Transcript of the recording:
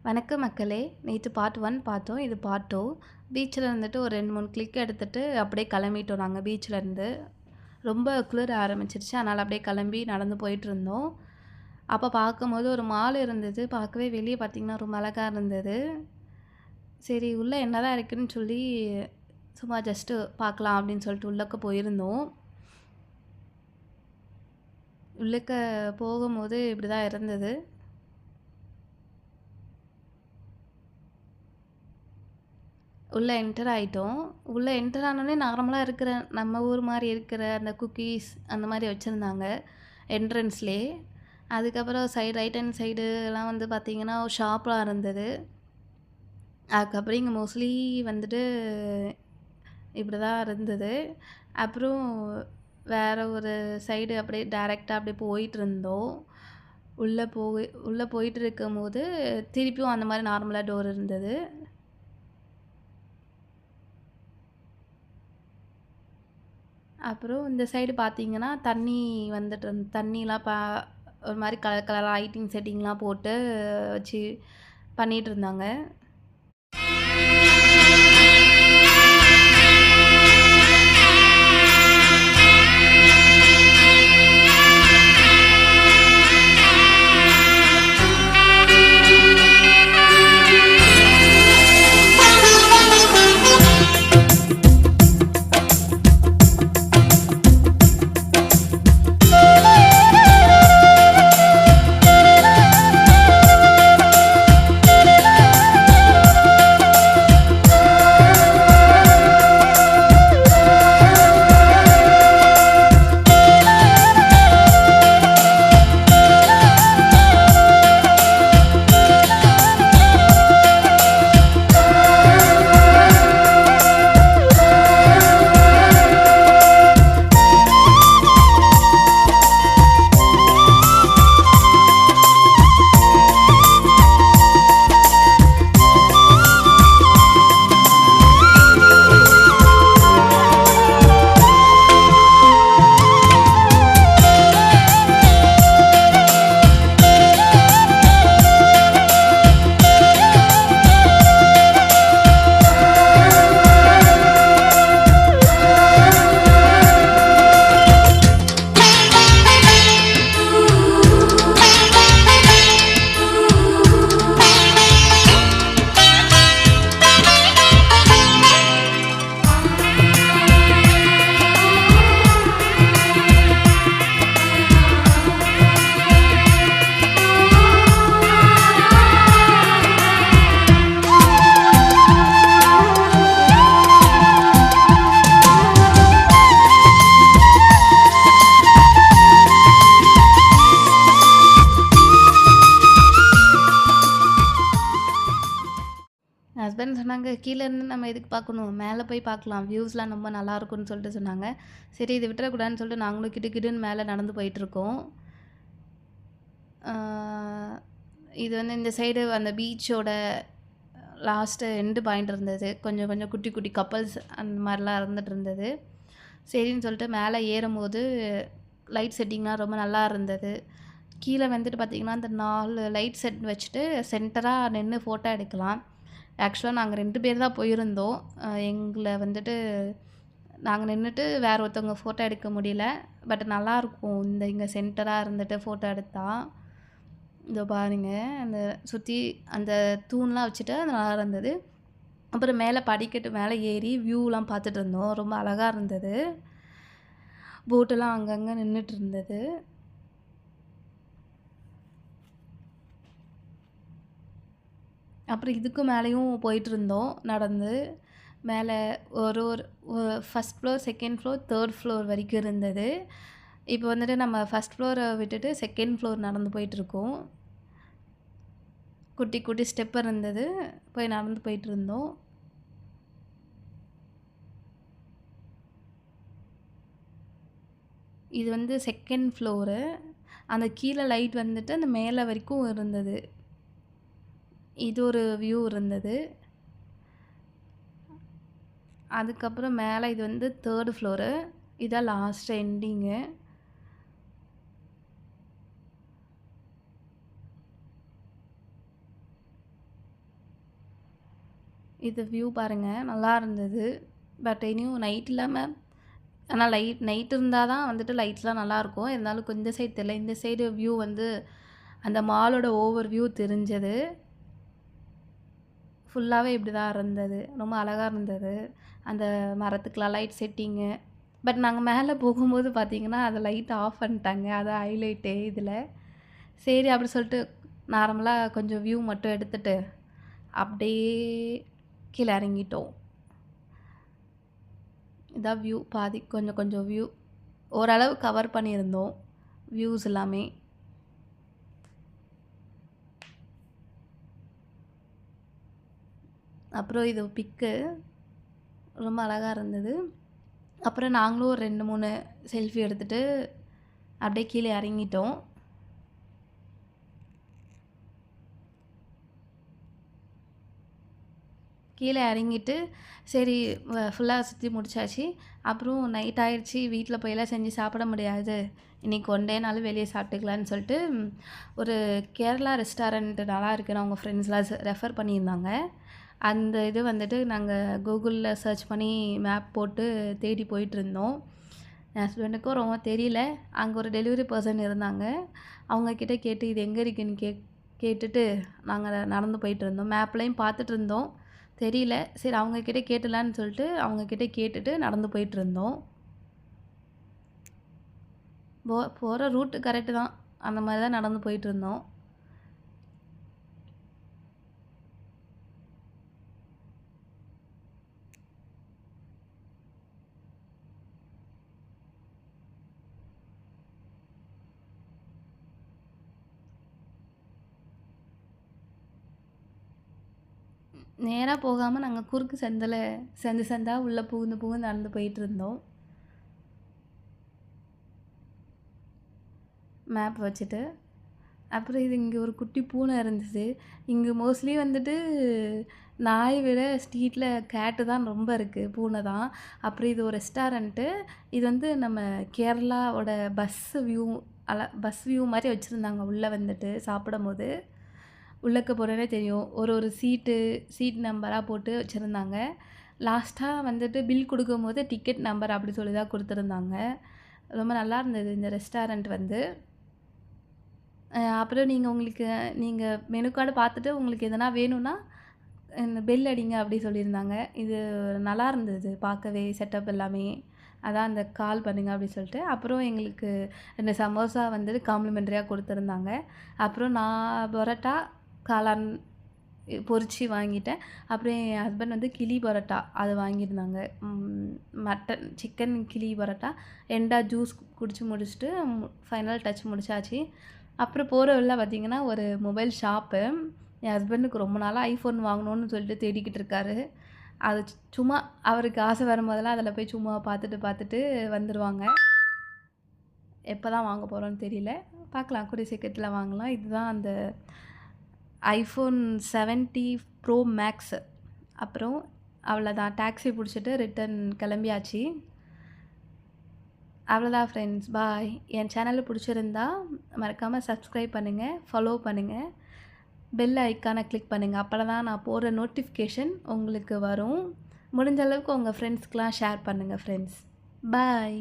வணக்கம் மக்களே! நேத்து பார்ட் 1 பார்த்தோம். இது பார்ட் 2. பீச்ல இருந்துட்டு ஒரு 2, 3 கிளிக் எடுத்துட்டு அப்படியே கிளம்பிட்டோம் நாங்க பீச்லேருந்து. ரொம்ப குளிர ஆரம்பிச்சிருச்சு. அதனால அப்படியே கிளம்பி நடந்து போயிட்டுருந்தோம். அப்ப பார்க்கும்போது ஒரு மால் இருந்தது. பார்க்கவே வெளிய பார்த்தீங்கன்னா, ரொம்ப அழகா இருந்தது. சரி உள்ள என்னதான் இருக்குன்னு சொல்லி சும்மா ஜஸ்ட்டு பார்க்கலாம் அப்படின்னு சொல்லிட்டு உள்ளக்க போயிருந்தோம். உள்ளக்க போகும்போது இப்படிதான் இருந்தது. உள்ள என்டர் ஆயிட்டோம். உள்ள என்டர் ஆனோனே நார்மலா இருக்கிற நம்ம ஊர் மாரி இருக்கிற அந்த குக்கீஸ் அந்த மாரி வச்சிருந்தாங்க என்ட்ரன்ஸ்லயே. அதுக்கப்புறம் ரைட் ஹேண்ட் சைடுலாம் வந்து பார்த்தீங்கன்னா, ஷாப்லாம் இருந்தது. அதுக்கப்புறம் இங்க மோஸ்ட்லி வந்துட்டு இப்படிதான் இருந்தது. அப்புறம் வேற ஒரு சைடு அப்படியே டைரக்ட்டா அப்படியே போயிட்டுருந்தோம். உள்ள போயிட்டு இருக்கும்போது, திருப்பியும் அந்த மாரி நார்மலா டோர் இருந்தது. அப்புறம் இந்த சைடு பார்த்தீங்கன்னா, தண்ணி தண்ணிலாம் ஒரு மாரி கலர் கலரா லைட்டிங் செட்டிங்லாம் போட்டு வச்சு பண்ணிட்டுருந்தாங்க. ஹஸ்பண்ட் சொன்னாங்க, "கீழ இருந்து நம்ம எதுக்கு பார்க்கணும்? மேல போய் பார்க்கலாம். வியூஸ்லாம் ரொம்ப நல்லாயிருக்கும்னு" சொல்லிட்டு சொன்னாங்க. சரி இத விட்டுறக்கூடாதுன்னு சொல்லிட்டு நாங்களும் கிடுகிடுன்னு மேல நடந்து போயிட்டுருக்கோம். ஆ இது வந்து இந்த சைடு அந்த பீச்சோட லாஸ்ட்டு எண்டு பாயிண்ட் இருந்தது. கொஞ்சம் கொஞ்சம் குட்டி குட்டி கப்பல்ஸ் அந்த மாரிலாம் இருந்துட்டு இருந்தது. சரின்னு சொல்லிட்டு மேலே ஏறும்போது லைட் செட்டிங்லாம் ரொம்ப நல்லா இருந்தது. கீழ வந்துட்டு பார்த்தீங்கன்னா, அந்த 4 லைட் செட் வச்சுட்டு சென்டரா நின்னு ஃபோட்டோ எடுக்கலாம். ஆக்சுவலா நாங்க 2 பேர் தான் போயிருந்தோம். எங்கள வந்துட்டு நாங்க நின்னுட்டு வேற ஒருத்தவங்க ஃபோட்டோ எடுக்க முடியல. பட் நல்லாயிருக்கும். இங்க சென்டரா இருந்துட்டு ஃபோட்டோ எடுத்தா. இதோ பாருங்க. அந்த சுத்தி அந்த தூண்லாம் வச்சுட்டு அது நல்லா இருந்தது. அப்புறம் மேல படிக்கட்டு மேல ஏறி வியூலாம் பார்த்துட்டு இருந்தோம். ரொம்ப அழகா இருந்தது. போட்டெல்லாம் அங்கங்க நின்னுட்டு இருந்தது. அப்புறம் இதுக்கும் மேலேயும் போயிட்டுருந்தோம் நடந்து. மேலே ஒரு ஒரு first floor, second floor, 3 floor வரைக்கும் இருந்தது. இப்போ வந்துட்டு நம்ம ஃபர்ஸ்ட் ஃப்ளோர விட்டுட்டு செகண்ட் ஃப்ளோர் நடந்து போயிட்டுருக்கோம். குட்டி குட்டி ஸ்டெப் இருந்தது. போய் நடந்து போயிட்டுருந்தோம். இது வந்து செகண்ட் ஃப்ளோரு. அந்த கீழ லைட் வந்துட்டு அந்த மேல வரைக்கும் இருந்தது. இது ஒரு வியூ இருந்தது. அதுக்கப்புறம் மேலே இது வந்து 3 ஃப்ளோரு. இதான் லாஸ்ட் எண்டிங்கு. இது வியூ பாருங்கள், நல்லா இருந்தது. பட் இனியும் நைட் இல்லாமல், ஆனால் நைட் இருந்தால் தான் வந்துட்டு லைட்ஸ்லாம் நல்லாயிருக்கும். இருந்தாலும் இந்த சைடு தெரியல. இந்த சைடு வியூ வந்து அந்த மாலோட ஓவர் வியூ தெரிஞ்சது. ஃபுல்லாகவே இப்படி தான் இருந்தது. ரொம்ப அழகாக இருந்தது. அந்த மரத்துக்கெலாம் லைட் செட்டிங்கு. பட் நாங்கள் மேலே போகும்போது பார்த்தீங்கன்னா, அதை லைட் ஆஃப் பண்ணிட்டாங்க. அதான் ஹைலைட்டே இதில். சரி அப்படி சொல்லிட்டு நார்மலாக கொஞ்சம் வியூ மட்டும் எடுத்துட்டு அப்படியே கீழே இறங்கிட்டோம். இதான் வியூ பாதி கொஞ்சம் கொஞ்சம் வியூ ஓரளவு கவர் பண்ணியிருந்தோம் வியூஸ் எல்லாமே. அப்புறம் இது பிக்கு ரொம்ப அழகாக இருந்தது. அப்புறம் நாங்களும் ஒரு 2-3 செல்ஃபி எடுத்துகிட்டு அப்படியே கீழே இறங்கிட்டோம். கீழே இறங்கிட்டு சரி ஃபுல்லாக சுற்றி முடிச்சாச்சு. அப்புறம் நைட் ஆயிடுச்சு, வீட்டில் போயெல்லாம் செஞ்சு சாப்பிட முடியாது, இன்றைக்கி ஒன் டேனாலும் வெளியே சாப்பிட்டுக்கலான்னு சொல்லிட்டு ஒரு கேரளா ரெஸ்டாரண்ட் நல்லா இருக்குன்னு அவங்க ஃப்ரெண்ட்ஸ்லாம் ரெஃபர் பண்ணியிருந்தாங்க. அந்த இது வந்துட்டு நாங்கள் கூகுளில் சர்ச் பண்ணி மேப் போட்டு தேடி போயிட்டுருந்தோம். என் ஹஸ்பண்டுக்கும் ரொம்ப தெரியல. அங்கே ஒரு டெலிவரி பர்சன் இருந்தாங்க. அவங்கக்கிட்ட கேட்டு இது எங்கே இருக்குன்னு கேட்டுட்டு நாங்கள் நடந்து போயிட்டுருந்தோம். மேப்லையும் பார்த்துட்டு இருந்தோம், தெரியல. சரி அவங்கக்கிட்ட கேட்டலான்னு சொல்லிட்டு அவங்கக்கிட்ட கேட்டுட்டு நடந்து போயிட்டுருந்தோம். போகிற ரூட்டு கரெக்டு தான், அந்த மாதிரி தான் நடந்து போயிட்டுருந்தோம். நேராக போகாமல் நாங்கள் குறுக்கு சந்தா உள்ளே புகுந்து நடந்து போயிட்டுருந்தோம் மேப் வச்சுட்டு. அப்புறம் இது இங்கே ஒரு குட்டி பூனை இருந்துச்சு. இங்கே மோஸ்ட்லி வந்துட்டு நாய் விட ஸ்ட்ரீட்டில் கேட்டு தான் ரொம்ப இருக்குது, பூனை தான். அப்புறம் இது ஒரு ரெஸ்டாரண்ட்டு. இது வந்து நம்ம கேரளாவோட பஸ் வியூ மாதிரி வச்சுருந்தாங்க. உள்ளே வந்துட்டு சாப்பிடும்போது உள்ளக்க போகிறதே தெரியும். ஒரு சீட் நம்பராக போட்டு வச்சுருந்தாங்க. லாஸ்ட்டாக வந்துட்டு பில் கொடுக்கும்போது டிக்கெட் நம்பர் அப்படி சொல்லி தான் கொடுத்துருந்தாங்க. ரொம்ப நல்லா இருந்தது இந்த ரெஸ்டாரண்ட் வந்து. அப்புறம் நீங்கள் மெனு கார்டு பார்த்துட்டு உங்களுக்கு எதனா வேணும்னா பெல் அடிங்க அப்படி சொல்லியிருந்தாங்க. இது நல்லா இருந்தது பார்க்கவே, செட்டப் எல்லாமே. அதான் அந்த கால் பண்ணுங்க அப்படி சொல்லிட்டு. அப்புறம் எங்களுக்கு 2 சமோசா வந்துட்டு காம்ப்ளிமெண்ட்ரியாக கொடுத்துருந்தாங்க. அப்புறம் நான் பரோட்டா காளான் பொரிச்சு வாங்கிட்டேன். அப்புறம் என் ஹஸ்பண்ட் வந்து கிளி பரோட்டா அது வாங்கியிருந்தாங்க. சிக்கன் கிளி பரோட்டா. எண்டாக ஜூஸ் குடிச்சு முடிச்சுட்டு ஃபைனல் டச் முடிச்சாச்சு. அப்புறம் போகிற வழில பார்த்திங்கன்னா ஒரு மொபைல் ஷாப்பு. என் ஹஸ்பண்டுக்கு ரொம்ப நாளாக ஐஃபோன் வாங்கணுன்னு சொல்லிட்டு தேடிக்கிட்டு இருக்காரு. அது சும்மா அவருக்கு ஆசை வரும்போதெல்லாம் அதில் போய் சும்மா பார்த்துட்டு வந்துடுவாங்க. எப்போ தான் வாங்க போகிறோன்னு தெரியல, பார்க்கலாம், கூடிய சீக்கிரத்தில் வாங்கலாம். இதுதான் அந்த ஐஃபோன் 70 ப்ரோ மேக்ஸு. அப்புறம் அவ்வளோதான், டாக்ஸி பிடிச்சிட்டு ரிட்டன் கிளம்பியாச்சு. அவ்வளோதான் ஃப்ரெண்ட்ஸ், பாய். என் சேனலில் பிடிச்சிருந்தா மறக்காமல் சப்ஸ்கிரைப் பண்ணுங்கள், ஃபாலோ பண்ணுங்கள், பெல் ஐக்கானை கிளிக் பண்ணுங்கள். அப்போ தான் நான் போடுற நோட்டிஃபிகேஷன் உங்களுக்கு வரும். முடிஞ்ச அளவுக்கு உங்கள் ஃப்ரெண்ட்ஸ்க்கெலாம் ஷேர் பண்ணுங்கள் ஃப்ரெண்ட்ஸ். பாய்.